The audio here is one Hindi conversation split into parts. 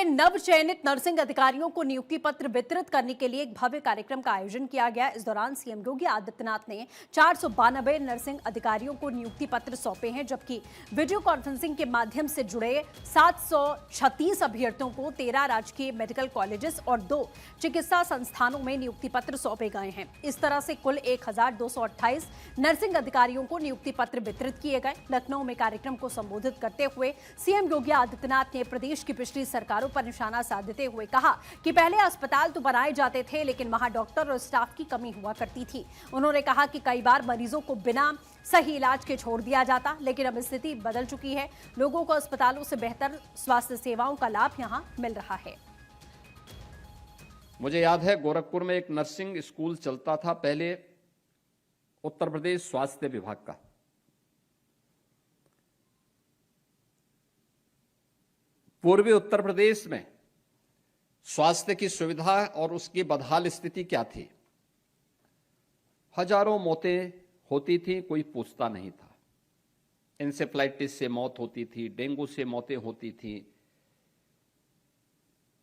नव चयनित नर्सिंग अधिकारियों को नियुक्ति पत्र वितरित करने के लिए एक भव्य कार्यक्रम का आयोजन किया गया। इस दौरान सीएम योगी आदित्यनाथ ने 492 नर्सिंग अधिकारियों को नियुक्ति पत्र सौंपे हैं, जबकि वीडियो कॉन्फ्रेंसिंग के माध्यम से जुड़े 736 अभ्यर्थियों को 13 राजकीय मेडिकल कॉलेजेस और 2 चिकित्सा संस्थानों में नियुक्ति पत्र सौंपे गए हैं। इस तरह से कुल 1228 नर्सिंग अधिकारियों को नियुक्ति पत्र वितरित किए गए। लखनऊ में कार्यक्रम को संबोधित करते हुए सीएम योगी आदित्यनाथ ने प्रदेश की पिछली सरकारों पर निशाना साधते हुए कहा कि पहले अस्पताल तो बनाए जाते थे, लेकिन वहां डॉक्टर और स्टाफ की कमी हुआ करती थी। उन्होंने कहा कि कई बार मरीजों को बिना सही इलाज के छोड़ दिया जाता, लेकिन अब स्थिति बदल चुकी है। लोगों को अस्पतालों से बेहतर स्वास्थ्य सेवाओं का लाभ यहां मिल रहा है। मुझे याद है गोरखपुर में एक नर्सिंग स्कूल चलता था, पहले उत्तर प्रदेश स्वास्थ्य विभाग का। पूर्वी उत्तर प्रदेश में स्वास्थ्य की सुविधा और उसकी बदहाल स्थिति क्या थी। हजारों मौतें होती थी, कोई पूछता नहीं था। इंसेफ्लाइटिस से मौत होती थी, डेंगू से मौतें होती थी,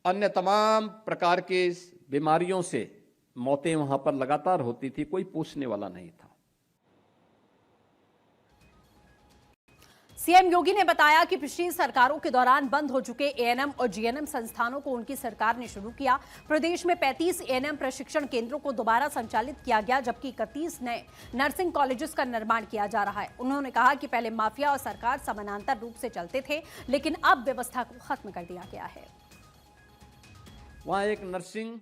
अन्य तमाम प्रकार के बीमारियों से मौतें वहां पर लगातार होती थी, कोई पूछने वाला नहीं था। सीएम योगी ने बताया कि पिछली सरकारों के दौरान बंद हो चुके एएनएम और जीएनएम संस्थानों को उनकी सरकार ने शुरू किया। प्रदेश में 35 एएनएम प्रशिक्षण केंद्रों को दोबारा संचालित किया गया, जबकि 31 नए नर्सिंग कॉलेजेस का निर्माण किया जा रहा है। उन्होंने कहा कि पहले माफिया और सरकार समानांतर रूप से चलते थे, लेकिन अब व्यवस्था को खत्म कर दिया गया है। वहां एक नर्सिंग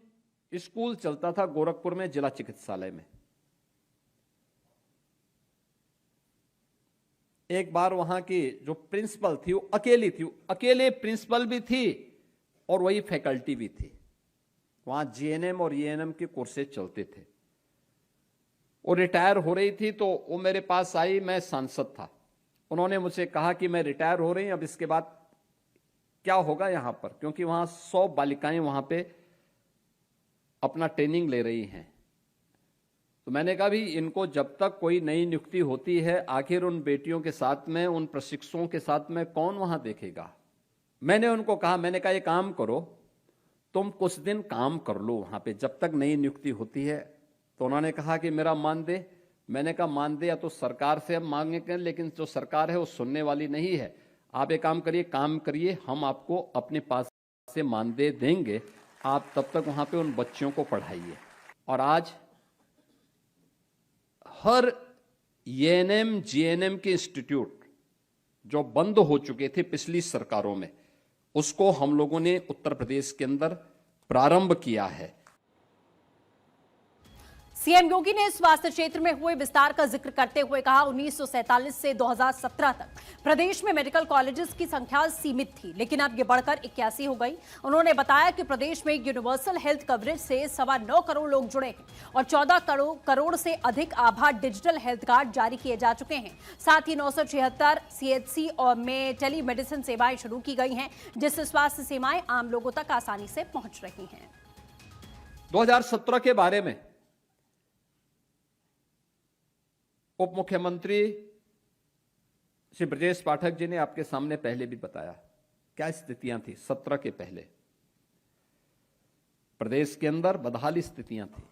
स्कूल चलता था गोरखपुर में, जिला चिकित्सालय में। एक बार वहां की जो प्रिंसिपल थी वो अकेली थी, अकेले प्रिंसिपल भी थी और वही फैकल्टी भी थी। वहां जीएनएम और ईएनएम के कोर्सेज चलते थे। वो रिटायर हो रही थी तो वो मेरे पास आई, मैं सांसद था। उन्होंने मुझसे कहा कि मैं रिटायर हो रही हूं, अब इसके बाद क्या होगा यहां पर, क्योंकि वहां 100 बालिकाएं वहां पे अपना ट्रेनिंग ले रही हैं। तो मैंने कहा भी इनको जब तक कोई नई नियुक्ति होती है, आखिर उन बेटियों के साथ में, उन प्रशिक्षुओं के साथ में कौन वहां देखेगा। मैंने उनको कहा, मैंने कहा ये काम करो, तुम कुछ दिन काम कर लो वहां पे जब तक नई नियुक्ति होती है। तो उन्होंने कहा कि मेरा मानदेय। मैंने कहा मानदेय या तो सरकार से हम मांगेंगे, लेकिन जो सरकार है वो सुनने वाली नहीं है। आप एक काम करिए, हम आपको अपने पास से मानदेय देंगे, आप तब तक वहां पे उन बच्चियों को पढ़ाइए। और आज हर एएनएम जीएनएम के इंस्टीट्यूट जो बंद हो चुके थे पिछली सरकारों में, उसको हम लोगों ने उत्तर प्रदेश के अंदर प्रारंभ किया है। सीएम योगी ने स्वास्थ्य क्षेत्र में हुए विस्तार का जिक्र करते हुए कहा, 1947 से 2017 तक प्रदेश में मेडिकल कॉलेजेस की संख्या सीमित थी, लेकिन अब ये बढ़कर 81 हो गई। उन्होंने बताया कि प्रदेश में यूनिवर्सल हेल्थ कवरेज से 9.25 करोड़ लोग जुड़े हैं और 14 करोड़ से अधिक आभा डिजिटल हेल्थ कार्ड जारी किए जा चुके हैं। साथ ही 976 सीएचसी और में टेलीमेडिसिन सेवाएं शुरू की गई हैं, जिससे स्वास्थ्य सेवाएं आम लोगों तक आसानी से पहुंच रही हैं। 2017 के बारे में उप मुख्यमंत्री श्री ब्रजेश पाठक जी ने आपके सामने पहले भी बताया क्या स्थितियां थी। 17 के पहले प्रदेश के अंदर बदहाली स्थितियां थी।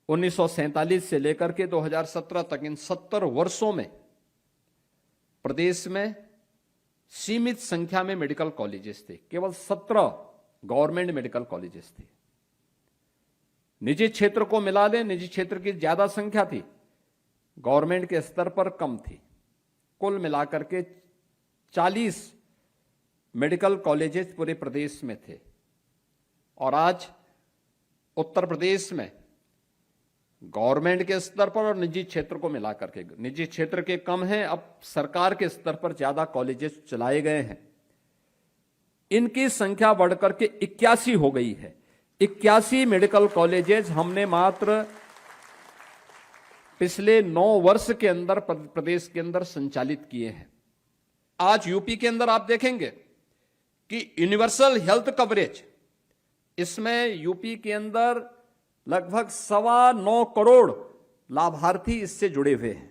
1947 से लेकर के 2017 तक, इन 70 वर्षों में प्रदेश में सीमित संख्या में मेडिकल कॉलेजेस थे। केवल 17 गवर्नमेंट मेडिकल कॉलेजेस थे। निजी क्षेत्र को मिला लें, निजी क्षेत्र की ज्यादा संख्या थी, गवर्नमेंट के स्तर पर कम थी। कुल मिलाकर के 40 मेडिकल कॉलेजेस पूरे प्रदेश में थे। और आज उत्तर प्रदेश में गवर्नमेंट के स्तर पर और निजी क्षेत्र को मिलाकर के, निजी क्षेत्र के कम हैं, अब सरकार के स्तर पर ज्यादा कॉलेजेस चलाए गए हैं। इनकी संख्या बढ़कर के 81 हो गई है। 81 मेडिकल कॉलेजेस हमने मात्र पिछले 9 वर्ष के अंदर प्रदेश के अंदर संचालित किए हैं। आज यूपी के अंदर आप देखेंगे कि यूनिवर्सल हेल्थ कवरेज, इसमें यूपी के अंदर लगभग 9.25 करोड़ लाभार्थी इससे जुड़े हुए हैं।